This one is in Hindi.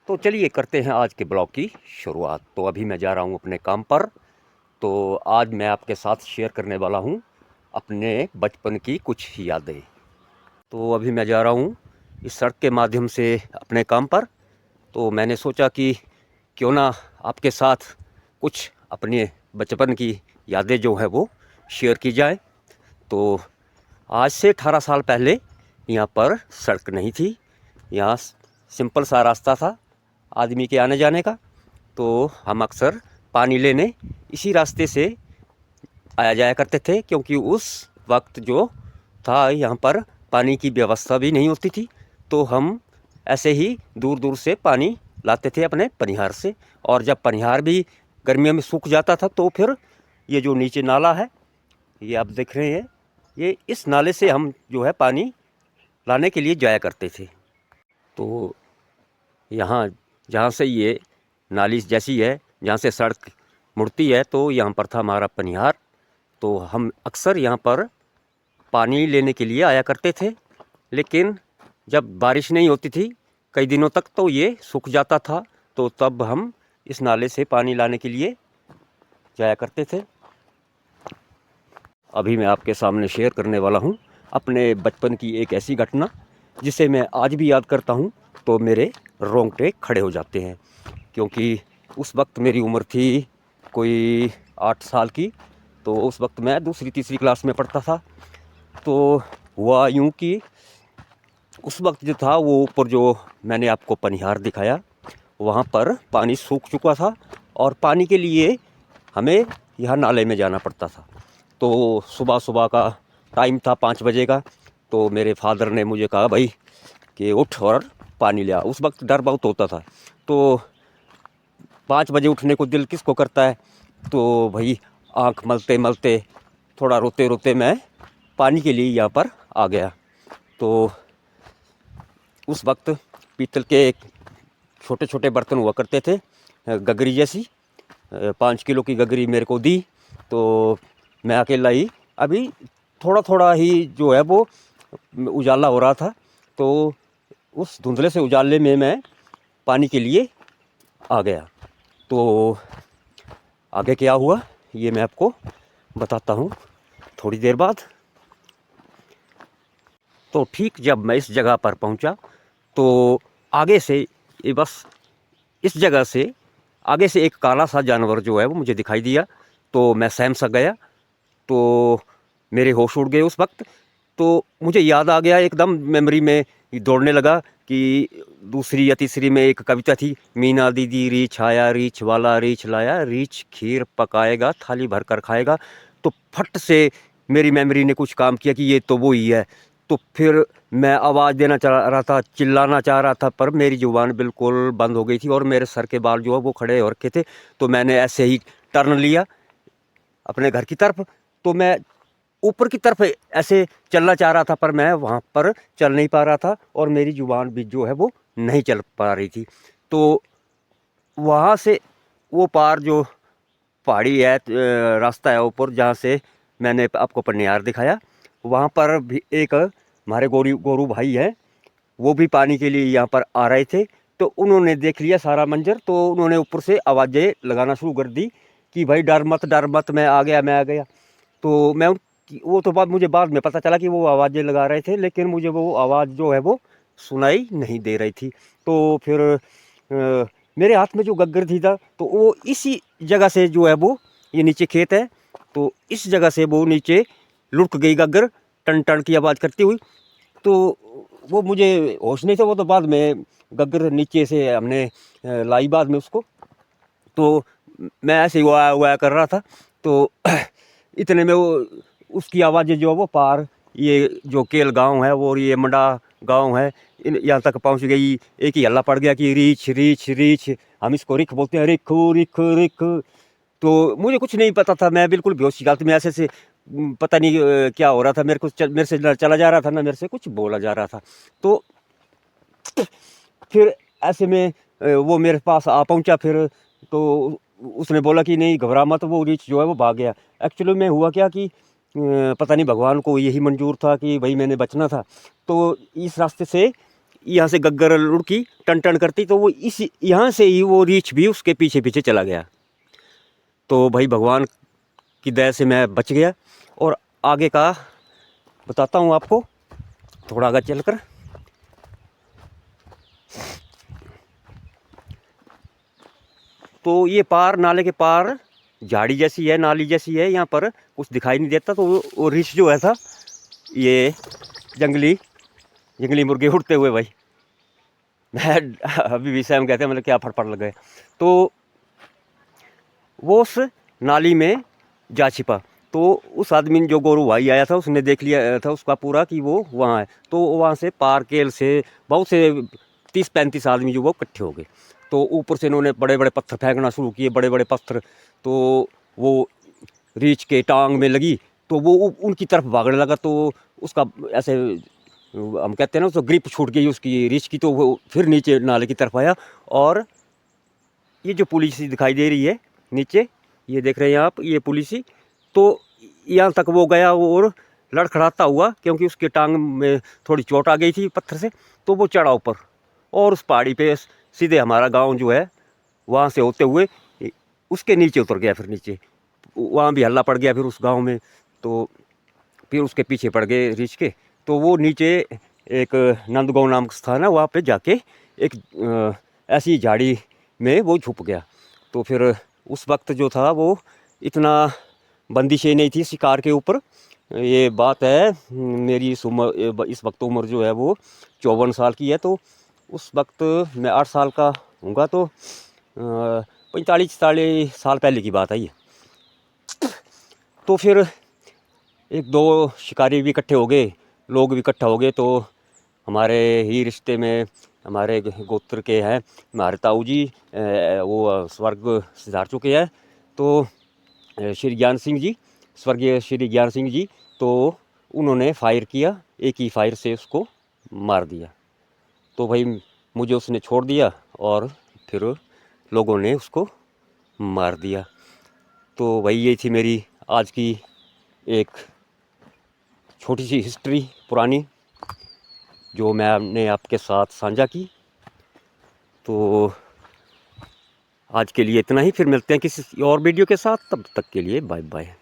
तो चलिए करते हैं आज के ब्लॉग की शुरुआत। तो अभी मैं जा रहा हूँ अपने काम पर। तो आज मैं आपके साथ शेयर करने वाला हूँ अपने बचपन की कुछ यादें। तो अभी मैं जा रहा हूँ इस सड़क के माध्यम से अपने काम पर। तो मैंने सोचा कि क्यों ना आपके साथ कुछ अपने बचपन की यादें जो है वो शेयर की जाए। तो आज से 18 साल पहले यहाँ पर सड़क नहीं थी। यहाँ सिंपल सा रास्ता था आदमी के आने जाने का। तो हम अक्सर पानी लेने इसी रास्ते से आया जाया करते थे, क्योंकि उस वक्त जो था यहाँ पर पानी की व्यवस्था भी नहीं होती थी। तो हम ऐसे ही दूर दूर से पानी लाते थे अपने पनिहार से। और जब पनिहार भी गर्मियों में सूख जाता था तो फिर ये जो नीचे नाला है, ये आप देख रहे हैं, ये इस नाले से हम जो है पानी लाने के लिए जाया करते थे। तो यहाँ जहाँ से ये नाली जैसी है, जहाँ से सड़क मुड़ती है, तो यहाँ पर था हमारा पनिहार। तो हम अक्सर यहाँ पर पानी लेने के लिए आया करते थे। लेकिन जब बारिश नहीं होती थी कई दिनों तक, तो ये सूख जाता था। तो तब हम इस नाले से पानी लाने के लिए जाया करते थे। अभी मैं आपके सामने शेयर करने वाला हूँ अपने बचपन की एक ऐसी घटना जिसे मैं आज भी याद करता हूँ तो मेरे रोंगटे खड़े हो जाते हैं। क्योंकि उस वक्त मेरी उम्र थी कोई 8 साल की। तो उस वक्त मैं दूसरी तीसरी क्लास में पढ़ता था। तो हुआ यूँ कि उस वक्त जो था वो ऊपर जो मैंने आपको पनिहार दिखाया, वहाँ पर पानी सूख चुका था और पानी के लिए हमें यहाँ नाले में जाना पड़ता था। तो सुबह सुबह का टाइम था 5 बजे का। तो मेरे फादर ने मुझे कहा भाई कि उठ और पानी ले आ। उस वक्त डर बहुत होता था। तो 5 बजे उठने को दिल किसको करता है। तो भाई आँख मलते मलते थोड़ा रोते रोते मैं पानी के लिए यहाँ पर आ गया। तो उस वक्त पीतल के छोटे छोटे बर्तन हुआ करते थे, गगरी जैसी। 5 किलो की गगरी मेरे को दी। तो मैं अकेला ही, अभी थोड़ा थोड़ा ही जो है वो उजाला हो रहा था। तो उस धुंधले से उजाले में मैं पानी के लिए आ गया। तो आगे क्या हुआ ये मैं आपको बताता हूँ थोड़ी देर बाद। तो ठीक जब मैं इस जगह पर पहुँचा तो आगे से ये बस इस जगह से आगे से एक काला सा जानवर जो है वो मुझे दिखाई दिया। तो मैं सहम सा गया। तो मेरे होश उड़ गए उस वक्त। तो मुझे याद आ गया एकदम, मेमोरी में दौड़ने लगा कि दूसरी या तीसरी में एक कविता थी, मीना दीदी रीछ आया, रीछ वाला रीछ लाया, रीछ खीर पकाएगा थाली भर कर खाएगा। तो फट से मेरी मेमोरी ने कुछ काम किया कि ये तो वो ही है। तो फिर मैं आवाज़ देना चाह रहा था, चिल्लाना चाह रहा था, पर मेरी ज़ुबान बिल्कुल बंद हो गई थी और मेरे सर के बाल जो है वो खड़े हो रखे थे। तो मैंने ऐसे ही टर्न लिया अपने घर की तरफ। तो मैं ऊपर की तरफ ऐसे चलना चाह रहा था, पर मैं वहाँ पर चल नहीं पा रहा था और मेरी ज़ुबान भी जो है वो नहीं चल पा रही थी। तो वहाँ से वो पार जो पहाड़ी है, रास्ता है ऊपर जहाँ से मैंने आपको पनिहार दिखाया, वहाँ पर भी एक हमारे गोरू भाई हैं, वो भी पानी के लिए यहाँ पर आ रहे थे। तो उन्होंने देख लिया सारा मंजर। तो उन्होंने ऊपर से आवाज़ें लगाना शुरू कर दी कि भाई डर मत मैं आ गया मैं आ गया। तो मैं वो तो बात मुझे बाद में पता चला कि वो आवाज़ें लगा रहे थे, लेकिन मुझे वो आवाज़ जो है वो सुनाई नहीं दे रही थी। तो फिर मेरे हाथ में जो गग्गर थी था, तो वो इसी जगह से जो है वो, ये नीचे खेत है, तो इस जगह से वो नीचे लुढ़क गई गग्गर टन टन की आवाज़ करती हुई। तो वो मुझे होश नहीं था। वो तो बाद में गग्गर नीचे से हमने लाई बाद में उसको। तो मैं ऐसे ही वाया वाया कर रहा था। तो इतने में वो उसकी आवाज़ें जो है वो पार ये जो केल गांव है वो और ये मंडा गांव है, इन यहाँ तक पहुंच गई। एक ही हल्ला पड़ गया कि रीछ रीछ रीछ। हम इसको रिख बोलते हैं, रिख रिख रिख। तो मुझे कुछ नहीं पता था, मैं बिल्कुल बेहोश की हालत में ऐसे से पता नहीं क्या हो रहा था। मेरे से ना चला जा रहा था ना मेरे से कुछ बोला जा रहा था। तो फिर ऐसे में वो मेरे पास आ पहुंचा। फिर तो उसने बोला कि नहीं घबरा मत, वो रीछ जो है वो भाग गया। एक्चुअली में हुआ क्या कि पता नहीं भगवान को यही मंजूर था कि भाई मैंने बचना था। तो इस रास्ते से यहाँ से गग्गर लुढ़की टन टन करती, तो वो इस यहाँ से ही वो रीछ भी उसके पीछे पीछे चला गया। तो भाई भगवान की दया से मैं बच गया। और आगे का बताता हूँ आपको, थोड़ा आगे चलकर। तो ये पार, नाले के पार झाड़ी जैसी है, नाली जैसी है, यहाँ पर कुछ दिखाई नहीं देता। तो वो रीछ जो है था, ये जंगली मुर्गे उड़ते हुए भाई, मैं अभी भी सैम कहते हैं मतलब क्या फटफट लग गए। तो वो उस नाली में जा छिपा। तो उस आदमी ने, जो गोरू भाई आया था, उसने देख लिया था उसका पूरा कि वो वहाँ है। तो वहाँ से पार केल से बहुत से 30-35 आदमी जो वो इकट्ठे हो गए। तो ऊपर से इन्होंने बड़े बड़े पत्थर फेंकना शुरू किए, बड़े बड़े पत्थर। तो वो रीछ के टांग में लगी, तो वो उनकी तरफ भागने लगा। तो उसका ऐसे, हम कहते हैं ना, उसको ग्रिप छूट गई उसकी रीछ की। तो वो फिर नीचे नाले की तरफ आया। और ये जो पुलिस दिखाई दे रही है नीचे, ये देख रहे हैं आप, ये पुलिस, तो यहाँ तक वो गया और लड़खड़ाता हुआ, क्योंकि उसके टांग में थोड़ी चोट आ गई थी पत्थर से। तो वो चढ़ा ऊपर और उस पहाड़ी पे सीधे हमारा गांव जो है, वहाँ से होते हुए उसके नीचे उतर गया। फिर नीचे वहाँ भी हल्ला पड़ गया फिर उस गांव में। तो फिर उसके पीछे पड़ गए रीछ के। तो वो नीचे एक नंदगांव नाम का स्थान है, वहाँ पे जाके एक ऐसी झाड़ी में वो छुप गया। तो फिर उस वक्त जो था वो इतना बंदिशें नहीं थी शिकार के ऊपर। ये बात है मेरी इस वक्त उम्र जो है वो 54 साल की है। तो उस वक्त मैं 8 साल का हूँगा। तो 45-40 साल पहले की बात है ये। तो फिर एक दो शिकारी भी इकट्ठे हो गए, लोग भी इकट्ठा हो गए। तो हमारे ही रिश्ते में, हमारे गोत्र के हैं हमारे ताऊ जी, वो स्वर्ग सिधार चुके हैं। तो श्री ज्ञान सिंह जी, स्वर्गीय श्री ज्ञान सिंह जी, तो उन्होंने फायर किया, एक ही फायर से उसको मार दिया। तो भाई मुझे उसने छोड़ दिया और फिर लोगों ने उसको मार दिया। तो भाई ये थी मेरी आज की एक छोटी सी हिस्ट्री पुरानी, जो मैंने आपके साथ साझा की। तो आज के लिए इतना ही, फिर मिलते हैं किसी और वीडियो के साथ। तब तक के लिए बाय बाय।